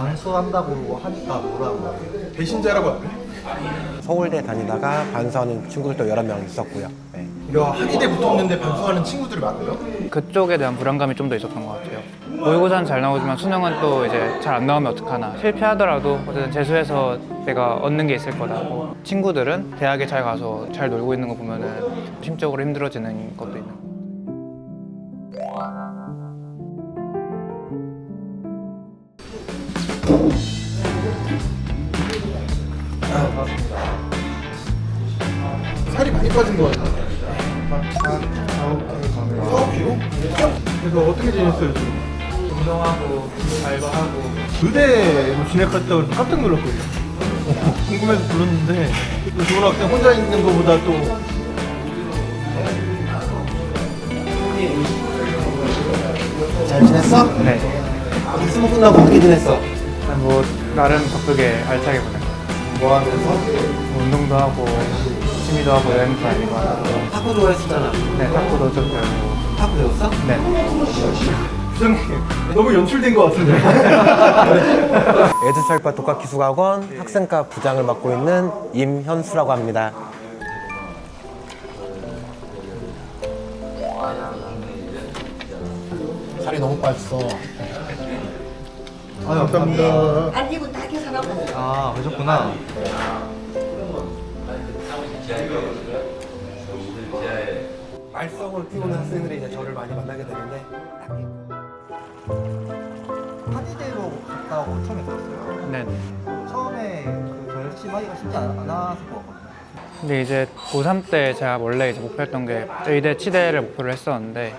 반수한다고 하니까 뭐라고? 배신자라고 할까요? 서울대 다니다가 반수하는 친구들도 여러 명 있었고요. 네. 야, 한의대 붙었는데 반수하는 친구들이 많아요? 그쪽에 대한 불안감이 좀 더 있었던 것 같아요. 모의고사는 잘 나오지만 수능은 또 이제 잘 안 나오면 어떡하나. 실패하더라도 어쨌든 재수해서 내가 얻는 게 있을 거다. 친구들은 대학에 잘 가서 잘 놀고 있는 거 보면은 심적으로 힘들어지는 것도 있는 거. 살이 많이 빠진 것 같아요. 4kg? 그래서 어떻게 지냈어요, 지금? 운동하고 알바하고 의대로 진학했다고 해서 깜짝 놀랐거든요. 궁금해서 불렀는데 또 좋은 학생 혼자 있는 것보다 또 잘 지냈어? 네. 스무 끝나고 어떻게 지냈어? 뭐 나름 바쁘게 알차게 보냈어요. 뭐 하면서? 운동도 하고 취미도 하고 여행도 다니고 탁구 좋아했었잖아. 네, 탁구도 좀 배우고 탁구 배웠어? 네. 부장님 너무 연출된 것 같은데. 에듀철과 독학기술학원 학생과 부장을 맡고 있는 임현수라고 합니다. 살이 너무 빠졌어. 아, 감사합니다. 아니 이거 다 계산하고. 아, 그러셨구나. 말썽을 피우는 학생들이 이제 저를 많이 만나게 되는데 한의대로 갔다고 처음에 들었어요. 네. 처음에 그 결심하기가 쉽지 않았을 것 같거든요. 근데 이제 고3 때 제가 원래 이제 목표했던 게 의대 치대를 목표로 했었는데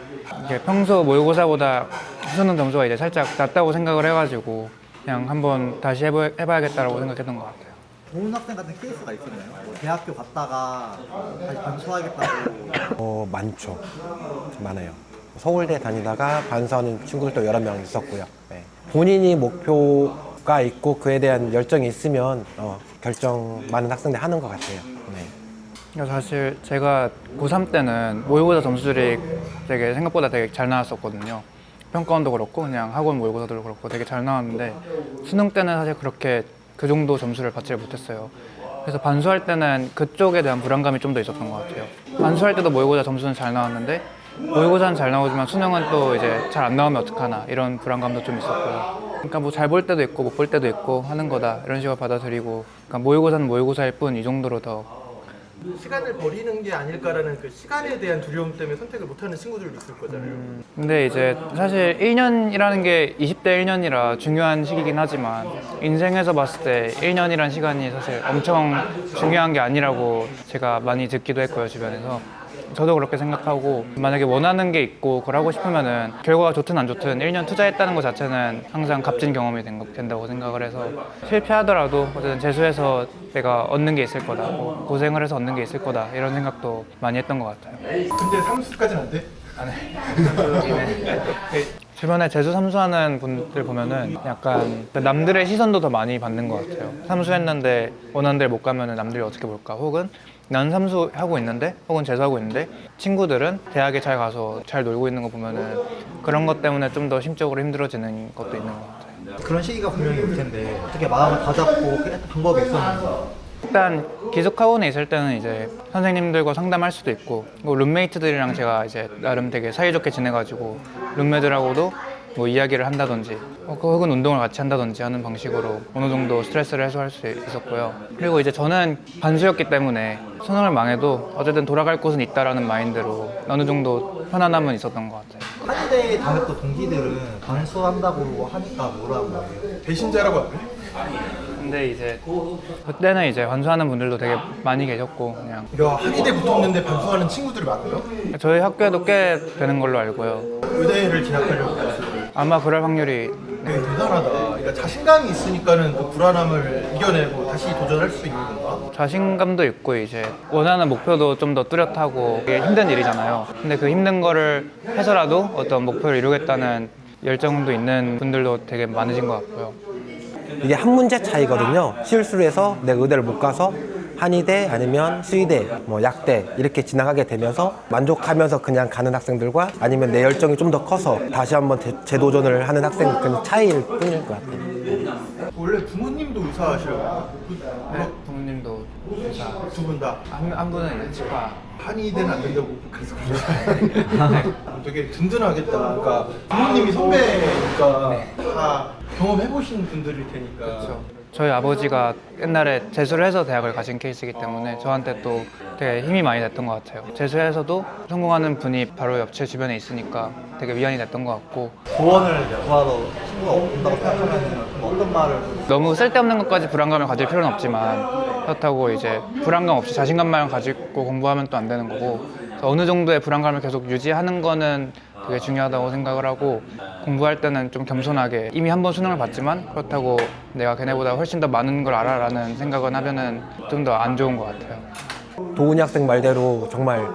이게 평소 모의고사보다 수능 점수가 이제 살짝 낮다고 생각을 해가지고 그냥 한번 다시 해봐야겠다라고 생각했던 것 같아요. 좋은 학생 같은 케이스가 있었나요? 뭐 대학교 갔다가 다시 반수하겠다고. 많죠. 많아요. 서울대 다니다가 반수하는 친구들도 여러 명 있었고요. 네. 본인이 목표가 있고 그에 대한 열정이 있으면 결정 많은 학생들이 하는 것 같아요. 네. 그러니까 사실 제가 고3 때는 모의고사 점수들이 되게 생각보다 되게 잘 나왔었거든요. 평가원도 그렇고 그냥 학원 모의고사도 그렇고 되게 잘 나왔는데 수능 때는 사실 그렇게 그 정도 점수를 받지 못했어요. 그래서 반수할 때는 그쪽에 대한 불안감이 좀 더 있었던 것 같아요. 반수할 때도 모의고사 점수는 잘 나왔는데 모의고사는 잘 나오지만 수능은 또 이제 잘 안 나오면 어떡하나 이런 불안감도 좀 있었고요. 그러니까 뭐 잘 볼 때도 있고 못 볼 때도 있고 하는 거다 이런 식으로 받아들이고 그러니까 모의고사는 모의고사일 뿐 이 정도로 더 시간을 버리는 게 아닐까라는 그 시간에 대한 두려움 때문에 선택을 못하는 친구들도 있을 거잖아요. 근데 이제 사실 1년이라는 게 20대 1년이라 중요한 시기긴 하지만 인생에서 봤을 때 1년이란 시간이 사실 엄청 중요한 게 아니라고 제가 많이 듣기도 했고요, 주변에서. 저도 그렇게 생각하고 만약에 원하는 게 있고 그걸 하고 싶으면은 결과가 좋든 안 좋든 1년 투자했다는 것 자체는 항상 값진 경험이 된다고 생각을 해서 실패하더라도 어쨌든 재수해서 내가 얻는 게 있을 거다, 고생을 해서 얻는 게 있을 거다 이런 생각도 많이 했던 것 같아요. 근데 삼수까지는 안 돼? 주변에 재수 삼수하는 분들 보면은 약간 남들의 시선도 더 많이 받는 것 같아요. 삼수했는데 원하는 데를 못 가면은 남들이 어떻게 볼까? 혹은 난 삼수하고 있는데 혹은 재수하고 있는데 친구들은 대학에 잘 가서 잘 놀고 있는 거 보면은 그런 것 때문에 좀 더 심적으로 힘들어지는 것도 있는 것 같아요. 그런 시기가 분명히 올 텐데 어떻게 마음을 다잡고 했던 방법이 있었는지. 일단 기숙학원에 있을 때는 이제 선생님들과 상담할 수도 있고 룸메이트들이랑 제가 이제 나름 되게 사이좋게 지내가지고 룸메들하고도 뭐 이야기를 한다든지 혹은 운동을 같이 한다든지 하는 방식으로 어느 정도 스트레스를 해소할 수 있었고요. 그리고 이제 저는 반수였기 때문에 수능을 망해도 어쨌든 돌아갈 곳은 있다라는 마인드로 어느 정도 편안함은 있었던 것 같아요. 한의대 다녔던 동기들은 반수한다고 하니까 뭐라고 해요? 배신자라고 할까요? 근데 이제 그때는 이제 반수하는 분들도 되게 많이 계셨고 그냥 야, 한의대 붙었는데 반수하는 친구들이 많아요? 저희 학교에도 꽤 되는 걸로 알고요. 의대를 진학하려고 했어요. 아마 그럴 확률이 되게 대단하다. 그러니까 자신감이 있으니까는 그 불안함을 이겨내고 다시 도전할 수 있는 건가? 자신감도 있고 이제 원하는 목표도 좀 더 뚜렷하고 이게 힘든 일이잖아요. 근데 그 힘든 거를 해서라도 어떤 목표를 이루겠다는 열정도 있는 분들도 되게 많으신 것 같고요. 이게 한 문제 차이거든요. 실수를 해서 내가 의대를 못 가서 한의대 아니면 수의대, 뭐 약대 이렇게 지나가게 되면서 만족하면서 그냥 가는 학생들과 아니면 내 열정이 좀 더 커서 다시 한번 재도전을 하는 학생 그 차이일 뿐일 것 같아요. 원래 부모님도 의사시라고요? 네, 부모님도 의사. 두 분 다 한 분은 이제 치과. 한의 대는 안 된다고 그래서 그러죠. 되게 든든하겠다. 그러니까 부모님이 선배니까 다 경험해보신 분들일 테니까. 그렇죠. 저희 아버지가 옛날에 재수를 해서 대학을 가신 케이스이기 때문에 저한테 또 되게 힘이 많이 됐던 것 같아요. 재수해서도 성공하는 분이 바로 옆 제 주변에 있으니까 되게 위안이 됐던 것 같고, 조언을 구하러 친구가 온다고 생각하면 어떤 말을 너무 쓸데없는 것까지 불안감을 가질 필요는 없지만, 그렇다고 이제 불안감 없이 자신감만 가지고 공부하면 또 안 되는 거고, 그래서 어느 정도의 불안감을 계속 유지하는 거는 되게 중요하다고 생각을 하고, 공부할 때는 좀 겸손하게 이미 한 번 수능을 봤지만 그렇다고 내가 걔네보다 훨씬 더 많은 걸 알아라는 생각은 하면은 좀 더 안 좋은 것 같아요. 도훈이 학생 말대로 정말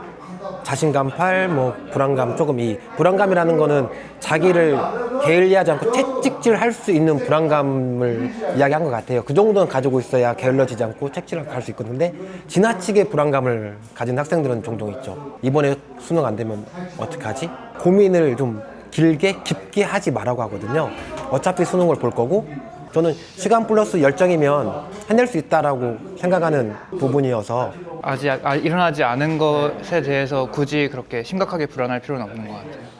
자신감 팔, 불안감 조금 이 불안감이라는 거는 자기를 게을리하지 않고 채찍질할 수 있는 불안감을 이야기한 것 같아요. 그 정도는 가지고 있어야 게을러지지 않고 채찍질하고 갈 수 있거든요. 지나치게 불안감을 가진 학생들은 종종 있죠. 이번에 수능 안 되면 어떡하지? 고민을 좀 길게 깊게 하지 말라고 하거든요. 어차피 수능을 볼 거고, 저는 시간 플러스 열정이면 해낼 수 있다라고 생각하는 부분이어서 아직 일어나지 않은 것에 대해서 굳이 그렇게 심각하게 불안할 필요는 없는 것 같아요.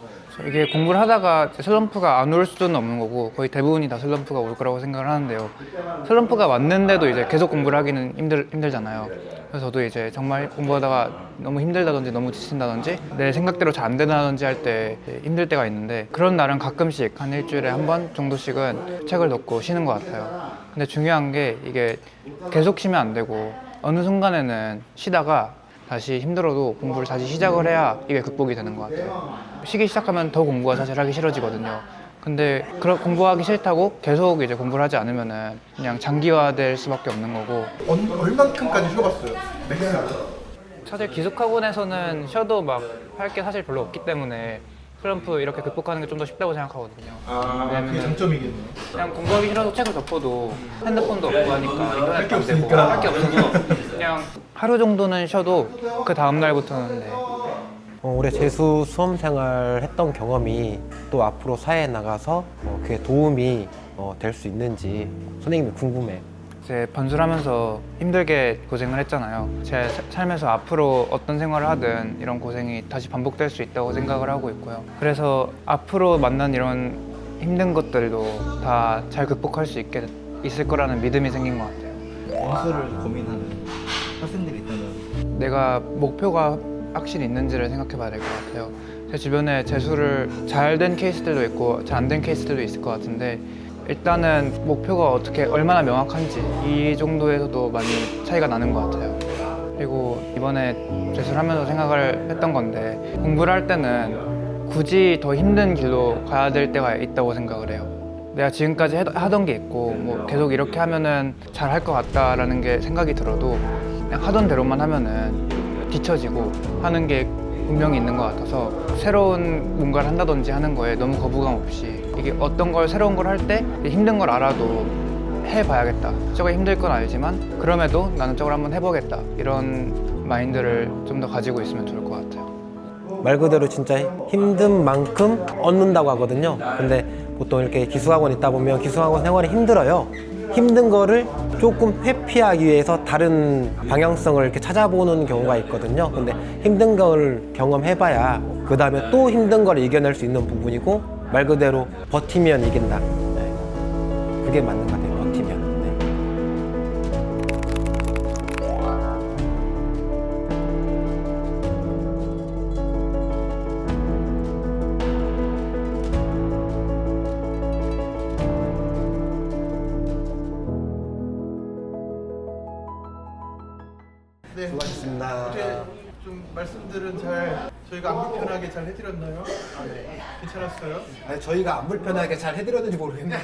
이게 공부를 하다가 슬럼프가 안 올 수는 없는 거고, 거의 대부분이 다 슬럼프가 올 거라고 생각을 하는데요. 슬럼프가 왔는데도 이제 계속 공부를 하기는 힘들잖아요. 그래서 저도 이제 정말 공부하다가 너무 힘들다든지 너무 지친다든지 내 생각대로 잘 안 된다든지 할 때 힘들 때가 있는데, 그런 날은 가끔씩 한 일주일에 한 번 정도씩은 책을 덮고 쉬는 것 같아요. 근데 중요한 게 이게 계속 쉬면 안 되고, 어느 순간에는 쉬다가 다시 힘들어도 공부를 다시 시작을 해야 이게 극복이 되는 것 같아요. 쉬기 시작하면 더 공부가 사실 하기 싫어지거든요. 근데 공부하기 싫다고 계속 이제 공부를 하지 않으면은 그냥 장기화될 수밖에 없는 거고, 얼만큼까지 쉬어봤어요? 맥스. 사실 기숙학원에서는 쉬어도 막 할 게 사실 별로 없기 때문에 슬럼프 이렇게 극복하는 게 좀 더 쉽다고 생각하거든요. 그게 장점이겠네요. 그냥 공부하기 싫어도 책을 덮어도 핸드폰도 없고 하니까 인터넷도 안 되고 없으니까. 할 게 없어서 그냥 하루 정도는 쉬어도 그 다음 날부터는 올해 재수 수험 생활 했던 경험이 또 앞으로 사회에 나가서 그게 도움이 될 수 있는지 선생님이 궁금해요. 이제 번수를 하면서 힘들게 고생을 했잖아요. 제 삶에서 앞으로 어떤 생활을 하든 이런 고생이 다시 반복될 수 있다고 생각을 하고 있고요. 그래서 앞으로 만난 이런 힘든 것들도 다 잘 극복할 수 있을 거라는 믿음이 생긴 것 같아요. 원수를 고민하는 학생들이 있다면 내가 목표가 확실히 있는지를 생각해 봐야 될 것 같아요. 제 주변에 재수를 잘 된 케이스들도 있고 잘 안 된 케이스들도 있을 것 같은데, 일단은 목표가 얼마나 명확한지 이 정도에서도 많이 차이가 나는 것 같아요. 그리고 이번에 재수를 하면서 생각을 했던 건데, 공부를 할 때는 굳이 더 힘든 길로 가야 될 때가 있다고 생각을 해요. 내가 지금까지 하던 게 있고 계속 이렇게 하면은 잘 할 것 같다라는 게 생각이 들어도 그냥 하던 대로만 하면은 뒤처지고 하는 게 분명히 있는 것 같아서, 새로운 뭔가를 한다든지 하는 거에 너무 거부감 없이 이게 어떤 걸 새로운 걸 할 때 힘든 걸 알아도 해봐야겠다. 저거 힘들 건 알지만 그럼에도 나는 저걸 한번 해보겠다. 이런 마인드를 좀 더 가지고 있으면 좋을 것 같아요. 말 그대로 진짜 힘든 만큼 얻는다고 하거든요. 근데 보통 이렇게 기숙학원 있다 보면 기숙학원 생활이 힘들어요. 힘든 거를 조금 회피하기 위해서 다른 방향성을 이렇게 찾아보는 경우가 있거든요. 근데 힘든 걸 경험해봐야 그 다음에 또 힘든 걸 이겨낼 수 있는 부분이고, 말 그대로 버티면 이긴다. 네. 그게 맞는 것 같아요. 버티면. 네. 수고하셨습니다. 어떻게 좀 말씀들은 저희가 안 불편하게 잘 해드렸나요? 네. 괜찮았어요? 저희가 안 불편하게 잘 해드렸는지 모르겠네요.